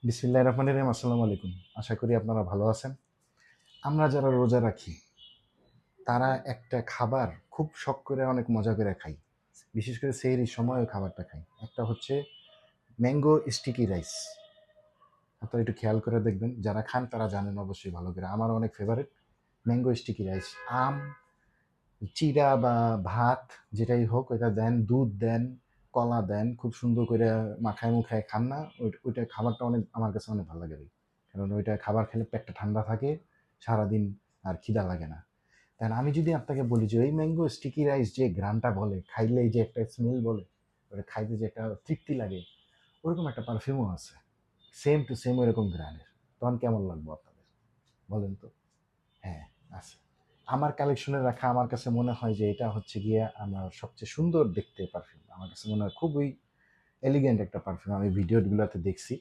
বিসমিল্লাহির রহমানির রহিম। আসসালামু আলাইকুম। আশা করি আপনারা ভালো আছেন। আমরা যারা রোজা রাখি তারা একটা খাবার খুব শখ করে অনেক মজা করে খাই। বিশেষ করে সেহরির সময় ওই খাবারটা খাই। একটা হচ্ছে ম্যাঙ্গো স্টিকি রাইস। আপনারা একটু খেয়াল করে দেখবেন। যারা খান তারা জানেন অবশ্যই ভালো করে। আমার অনেক ফেভারিট ম্যাঙ্গো স্টিকি রাইস। আম, চিড়া বা ভাত যেটাই হোক ওইটা দেন, দুধ দেন, কলা দেন, খুব সুন্দর করে মাখায় মুখায় খান না, ওইটা খাবারটা অনেক আমার কাছে অনেক ভালো লাগে ভাই। কারণ ওইটা খাবার খেলে পেটটা ঠান্ডা থাকে, সারাদিন আর খিদা লাগে না। তাই আমি যদি আপনাকে বলি যে ওই ম্যাঙ্গো স্টিকি রাইস যে ঘ্রাণটা বলে, খাইলে যে একটা স্মেল বলে, ওটা খাইতে যে একটা তৃপ্তি লাগে, ওরকম একটা পারফিউমও আছে, সেম টু সেম ওইরকম ঘ্রাণের। তখন কেমন লাগবে আপনাদের বলেন তো? হ্যাঁ, আছে। আমার কালেকশনে রাখা আমার কাছে মনে হয় যে এটা হচ্ছে গিয়ে আমার সবচেয়ে সুন্দর দেখতে পারফিউম। আমার কাছে মনে হয় খুবই এলিগেন্ট একটা পারফিউম। আমি ভিডিওগুলোতে দেখছি।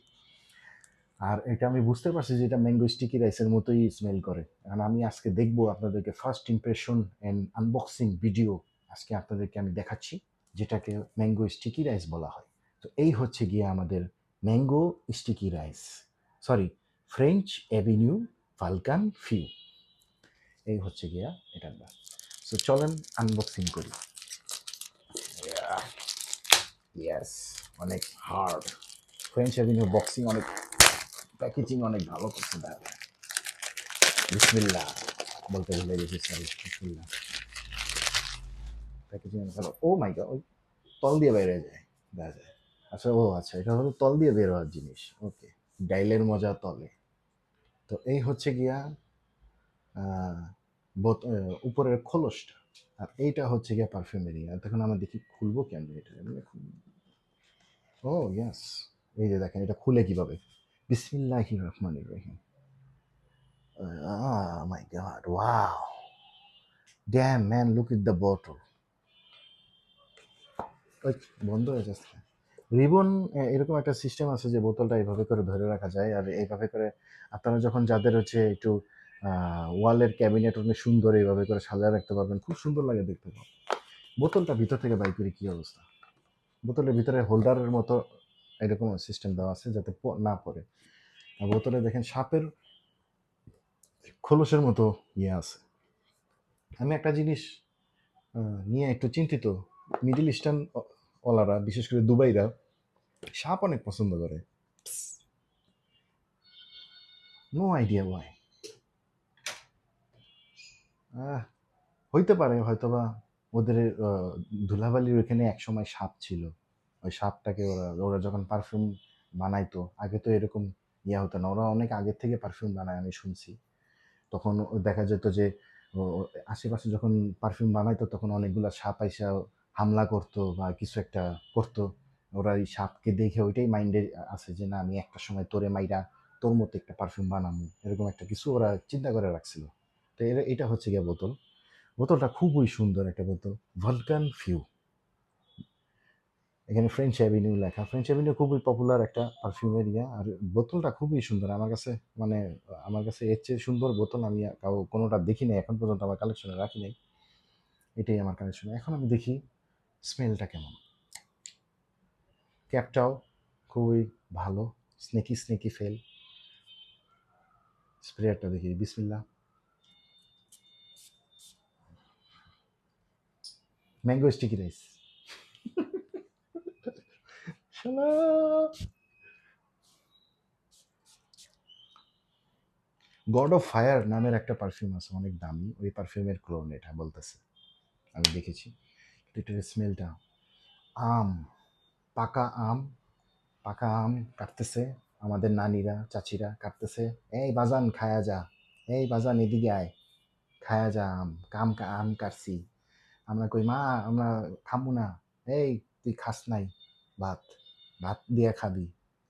আর এটা আমি বুঝতে পারছি যে এটা ম্যাঙ্গো স্টিকি রাইসের মতোই স্মেল করে। কারণ আমি আজকে দেখবো আপনাদেরকে first impression and unboxing video আজকে আপনাদেরকে আমি দেখাচ্ছি, যেটাকে ম্যাঙ্গো স্টিকি রাইস বলা হয়। তো এই হচ্ছে গিয়ে আমাদের mango sticky rice, sorry, French avenue falcon ফিউ। এই হচ্ছে গিয়া এটার নাম। সো চলেন আনবক্সিং করি। ইয়েস, অনেক হার্ড। ফ্রেঞ্চ অ্যাভিনিউ বক্সিং অনেক, প্যাকেজিং অনেক ভালো করছে দাদা। বিসমিল্লাহ বলতে ভুলে গেছি, সরি। বিসমিল্লাহ। প্যাকেজিং ভালো। ও মাই গড, ওই তল দিয়ে বের হয়ে যায়, দেখা যায়। আচ্ছা, ও আচ্ছা, এটা হলো তল দিয়ে বের হওয়ার জিনিস। ওকে, ডাইলের মজা তলে। তো এই হচ্ছে গিয়া উপরের খোলসটা, আর এইটা হচ্ছে গিয়া পারফিউমেরি। আর তখন আমরা দেখি খুলবো কেন এটা, এমনি খুলবো। ও ইয়েস, এই যে দেখেন এটা খুলে কিভাবে। বিসমিল্লাহির রহমানির রহিম। My God, wow, damn man, look it the bottle. ওই বন্ধ হয়ে যাচ্ছে। রিবন, এরকম একটা সিস্টেম আছে যে বোতলটা এইভাবে করে ধরে রাখা যায়, আর এইভাবে করে আপনারা যখন যাদের হচ্ছে একটু ওয়ালের ক্যাবিনেট অনেক সুন্দর এইভাবে করে সাজায় রাখতে পারবেন, খুব সুন্দর লাগে দেখতে পাবেন। বোতলটা ভিতর থেকে বাই করি, কি অবস্থা। বোতলের ভিতরে হোল্ডারের মতো এরকম সিস্টেম দেওয়া আছে যাতে না পড়ে। আর বোতলে দেখেন সাপের খোলসের মতো ইয়ে আছে। আমি একটা জিনিস নিয়ে একটু চিন্তিত। মিডল ইস্টার্ন ওলারা, বিশেষ করে দুবাইরা সাপ অনেক পছন্দ করে। No idea why. হইতে পারে হয়তোবা ওদের ধুলাবালির ওইখানে একসময় সাপ ছিল। ওই সাপটাকে ওরা ওরা যখন পারফিউম বানাইতো, আগে তো এরকম ইয়া হতো না, ওরা অনেক আগের থেকে পারফিউম বানায় আমি শুনছি। তখন দেখা যেত যে আশেপাশে যখন পারফিউম বানাইতো তখন অনেকগুলা সাপ আইসা হামলা করতো বা কিছু একটা করতো। ওরা এই সাপকে দেখে ওইটাই মাইন্ডে আছে যে না, আমি একটা সময় তোরে মাইরা তোর মতো একটা পারফিউম বানাবো, এরকম একটা কিছু ওরা চিন্তা করে রাখছিল। তো এটা হচ্ছে গিয়ে বোতল। বোতলটা খুবই সুন্দর একটা বোতল, ভলকান ফিউ। এখানে ফ্রেঞ্চ অ্যাভিনিউ লেখা। ফ্রেঞ্চ অ্যাভিনিউ খুবই পপুলার একটা পারফিউমের ইয়া। আর বোতলটা খুবই সুন্দর আমার কাছে। মানে আমার কাছে এর চেয়ে সুন্দর বোতল আমি কোনোটা দেখি নাই এখন পর্যন্ত, আমার কালেকশনে রাখি নাই। এটাই আমার কালেকশনে। এখন আমি দেখি স্মেলটা কেমন। ক্যাপটাও খুবই ভালো, স্নেকি স্নেকি ফেল। স্প্রেয়ারটা দেখি, বিসমিল্লাহ। Mango sticky rice. God of fire নামের একটা পারফিউম আছে, অনেক দামি। ওই পারফিউমের ক্লোন এটা বলতেছে, আমি দেখেছি। এটার স্মেলটা আম, পাকা আম। পাকা আম কাটতেছে আমাদের নানিরা চাচিরা, কাটতেছে। এই বাজান খায়া যা, এই বাজান এদিকে আয়, খায়া যা আম। আম কাটছি। আমরা কই মা আমরা খামু না। এই তুই খাস নাই ভাত, ভাত দিয়ে খাবি।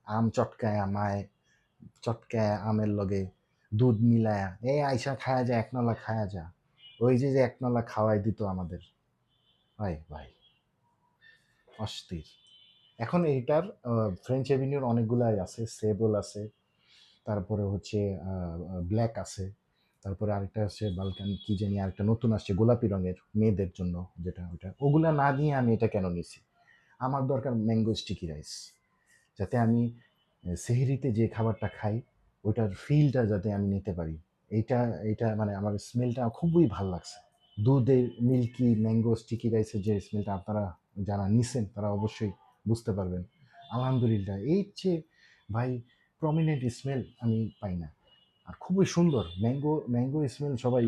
আম চটকায় আমায়, চটকায় আমের লগে দুধ মিলায়া, এই আইসা খায়া যা, এক নলা খায়া যা। ওই যে যে এক নলা খাওয়াই দিত আমাদের। ভাই ভাই, অস্থির। এখন এইটার ফ্রেঞ্চ এভিনিউর অনেকগুলাই আছে, সেবল আছে, তারপরে হচ্ছে ব্ল্যাক আছে, তারপরে আরেকটা আছে বালকান কি জানি, আরেকটা নতুন আসছে গোলাপি রঙের মেয়েদের জন্য, যেটা ওটা। ওগুলা না নিয়ে আমি এটা কেন নিছি? আমার দরকার ম্যাঙ্গো স্টিকি রাইস, যাতে আমি সেহরিতে যে খাবারটা খাই ওইটার ফিলটা যাতে আমি নিতে পারি, এইটা এইটা মানে আমার স্মেলটা খুবই ভাল লাগছে। দুধের মিল্কি ম্যাঙ্গো স্টিকি রাইসের যে স্মেলটা আপনারা যারা নিছেন তারা অবশ্যই বুঝতে পারবেন। আলহামদুলিল্লাহ, এই চেয়ে ভাই প্রমিনেন্ট স্মেল আমি পাই না। আর খুবই সুন্দর ম্যাঙ্গো ম্যাঙ্গো স্মেল সবাই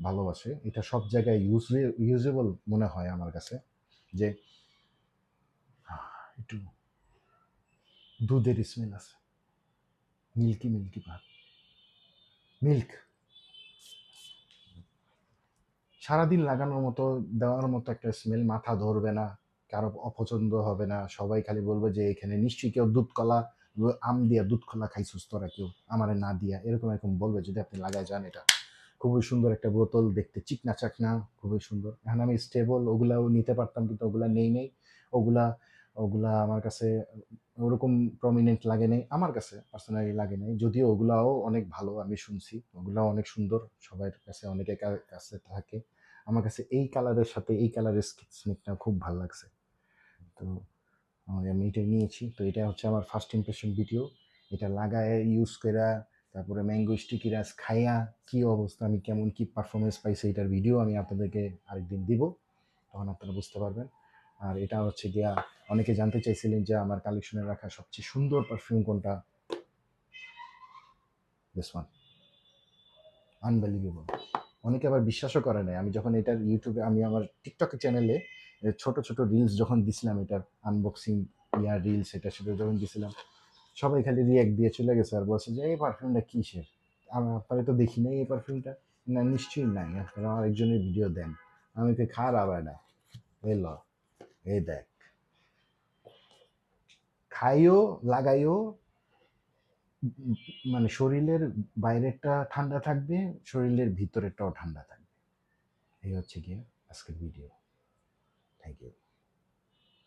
ভালোবাসে, এটা সব জায়গায় ইউজেবল মনে হয় আমার কাছে। যে একটু দুধের স্মেল আছে, মিল্কি মিল্কি ভাব, মিল্ক সারাদিন লাগানোর মতো দেওয়ার মতো একটা স্মেল, মাথা ধরবে না, কারো অপছন্দ হবে না, সবাই খালি বলবে যে এখানে নিশ্চয়ই কেউ দুধ কলা আম দিয়া দুধ কলা খাইছিস তোরা কেউ আমারে না দিয়া, এরকম এরকম বলবে যদি আপনি লাগায় যান। এটা খুবই সুন্দর একটা বোতল, দেখতে চিকনা চাকনা, খুবই সুন্দর। এখন আমি স্টেবল ওগুলাও নিতে পারতাম কিন্তু ওগুলা নেই। ওগুলা ওগুলা আমার কাছে ওরকম প্রমিনেন্ট লাগে নাই, আমার কাছে পার্সোনালি লাগে নাই, যদিও ওগুলাও অনেক ভালো আমি শুনছি, ওগুলাও অনেক সুন্দর, সবার কাছে অনেকের কাছে থাকে। আমার কাছে এই কালারের সাথে এই কালারের স্নেকটা খুব ভালো লাগছে। তো আমি এটা নিয়েছি। তো এটা হচ্ছে আমার ফার্স্ট ইমপ্রেশন ভিডিও। এটা লাগায় ইউজ কইরা তারপরে ম্যাঙ্গো স্টিকি রাইস খাইয়া কি অবস্থা, আমি কেমন কি পারফরমেন্স পাইছি এটার ভিডিও আমি আপনাদেরকে আরেকদিন দিব, তখন আপনারা বুঝতে পারবেন। আর এটা হচ্ছে গিয়া অনেকে জানতে চাইছিলেন যে আমার কালেকশনে রাখা সবচেয়ে সুন্দর পারফিউম কোনটা। This one, unbelievable. অনেকে আবার বিশ্বাসও করে নাই, আমি যখন এটার ইউটিউবে আমি আমার টিকটক চ্যানেলে ছোট ছোট রিলস যখন দিছিলাম, এটার আনবক্সিং রিলস এটা সেটা যখন দিছিলাম, সবাই খালি রিয়াক্ট দিয়ে চলে গেছে আর বলছে যে এই পারফিউমটা কিসের, আমি আপনারা তো দেখি নাই এই পারফিউমটা। না নিশ্চয়ই নাই, আপনারা আরেকজনের ভিডিও দেন। আমি তো খারাপ না, এই ল, এই দেখ, খাইও লাগাইও, মানে শরীরের বাইরেরটা ঠান্ডা থাকবে, শরীরের ভিতরেরটাও ঠান্ডা থাকবে। এই হচ্ছে গিয়ে আজকের ভিডিও। Thank you.